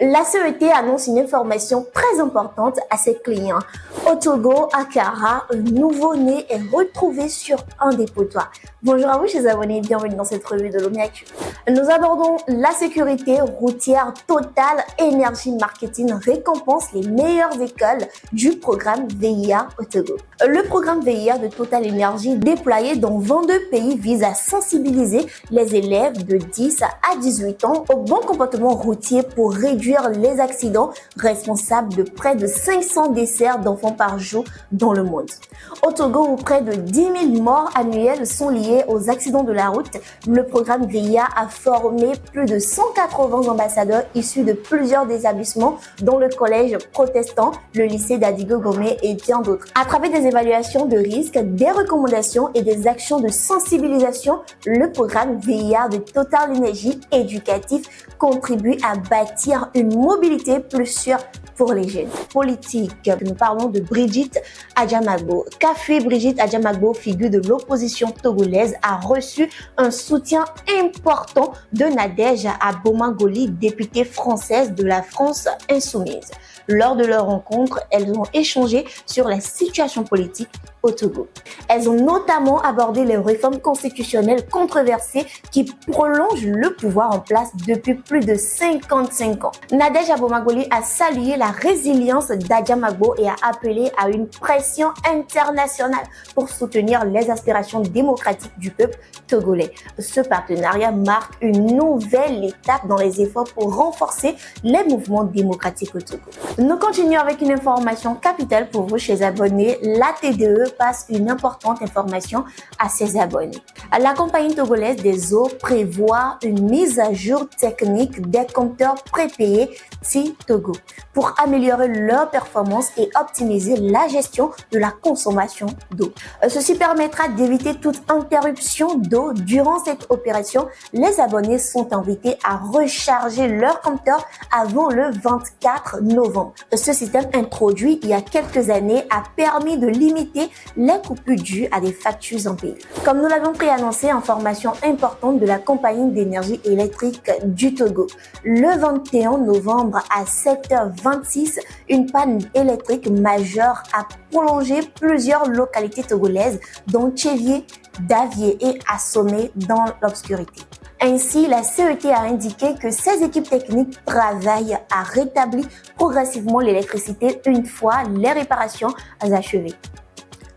La CET annonce une information très importante à ses clients. Au Togo, Akara, un nouveau-né est retrouvé sur un dépotoir. Bonjour à vous, chers abonnés, bienvenue dans cette revue de Lomé Actu. Nous abordons la sécurité routière. Total Energy Marketing récompense les meilleures écoles du programme VIA au Togo. Le programme VIA de Total Energy, déployé dans 22 pays, vise à sensibiliser les élèves de 10 à 18 ans au bon comportement routier pour réduire les accidents responsables de près de 500 décès d'enfants par jour dans le monde. Au Togo, où près de 10 000 morts annuels sont liés aux accidents de la route, le programme VIA a formé plus de 180 ambassadeurs issus de plusieurs établissements, dont le collège protestant, le lycée d'Adigo Gomé et bien d'autres. À travers des évaluations de risques, des recommandations et des actions de sensibilisation, le programme VIA de Total Energy éducatif contribue à bâtir une mobilité plus sûre pour les jeunes. Politique, nous parlons de Brigitte Adjamagbo. Café Brigitte Adjamagbo, figure de l'opposition togolaise, a reçu un soutien important de Nadège Abomagoli, députée française de la France insoumise. Lors de leur rencontre, elles ont échangé sur la situation politique au Togo. Elles ont notamment abordé les réformes constitutionnelles controversées qui prolongent le pouvoir en place depuis plus de 55 ans. Nadège Abomagoli a salué la résilience d'Adjamagbo et a appelé à une pression internationale pour soutenir les aspirations démocratiques du peuple togolais. Ce partenariat marque une nouvelle étape dans les efforts pour renforcer les mouvements démocratiques au Togo. Nous continuons avec une information capitale pour vous, chers abonnés. La TDE passe une importante information à ses abonnés. La compagnie togolaise des eaux prévoit une mise à jour technique des compteurs prépayés Togo pour améliorer leur performance et optimiser la gestion de la consommation d'eau. Ceci permettra d'éviter toute interruption d'eau durant cette opération. Les abonnés sont invités à recharger leur compteur avant le 24 novembre. Ce système introduit il y a quelques années a permis de limiter les coupures dues à des factures impayées. Comme nous l'avons préannoncé, information importante de la compagnie d'énergie électrique du Togo. Le 21 novembre à 7h26, une panne électrique majeure a prolongé plusieurs localités togolaises, dont Tchévier, Davier et Assomé dans l'obscurité. Ainsi, la CET a indiqué que ses équipes techniques travaillent à rétablir progressivement l'électricité une fois les réparations achevées.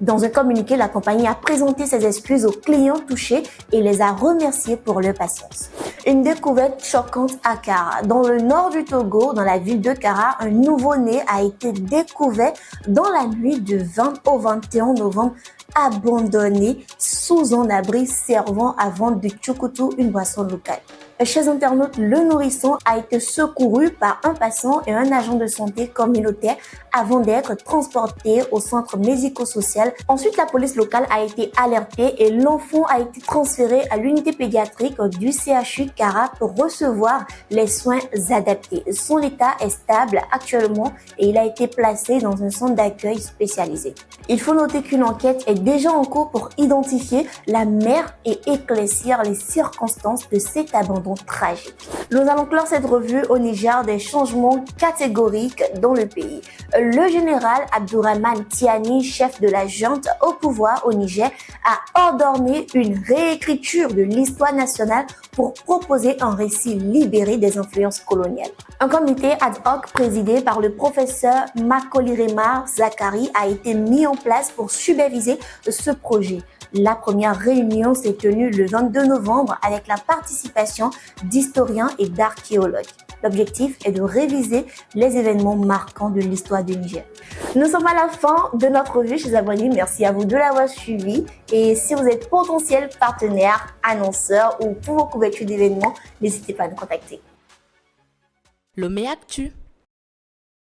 Dans un communiqué, la compagnie a présenté ses excuses aux clients touchés et les a remerciés pour leur patience. Une découverte choquante à Kara. Dans le nord du Togo, dans la ville de Kara, un nouveau-né a été découvert dans la nuit du 20 au 21 novembre, abandonné sous un abri servant à vendre de tchoukoutou, une boisson locale. Chez internautes, le nourrisson a été secouru par un passant et un agent de santé communautaire avant d'être transporté au centre médico-social. Ensuite, la police locale a été alertée et l'enfant a été transféré à l'unité pédiatrique du CHU Kara pour recevoir les soins adaptés. Son état est stable actuellement et il a été placé dans un centre d'accueil spécialisé. Il faut noter qu'une enquête est déjà en cours pour identifier la mère et éclaircir les circonstances de cet abandon tragique. Nous allons clore cette revue au Niger des changements catégoriques dans le pays. Le général Abdourahmane Tiani, chef de la junte au pouvoir au Niger, a ordonné une réécriture de l'histoire nationale pour proposer un récit libéré des influences coloniales. Un comité ad hoc présidé par le professeur Makolirema Zakari a été mis en place pour superviser ce projet. La première réunion s'est tenue le 22 novembre avec la participation d'historiens et d'archéologues. L'objectif est de réviser les événements marquants de l'histoire du Niger. Nous sommes à la fin de notre revue, chers abonnés. Merci à vous de l'avoir suivi. Et si vous êtes potentiel partenaire, annonceur ou pour vos couvertures d'événements, n'hésitez pas à nous contacter. Lomé Actu.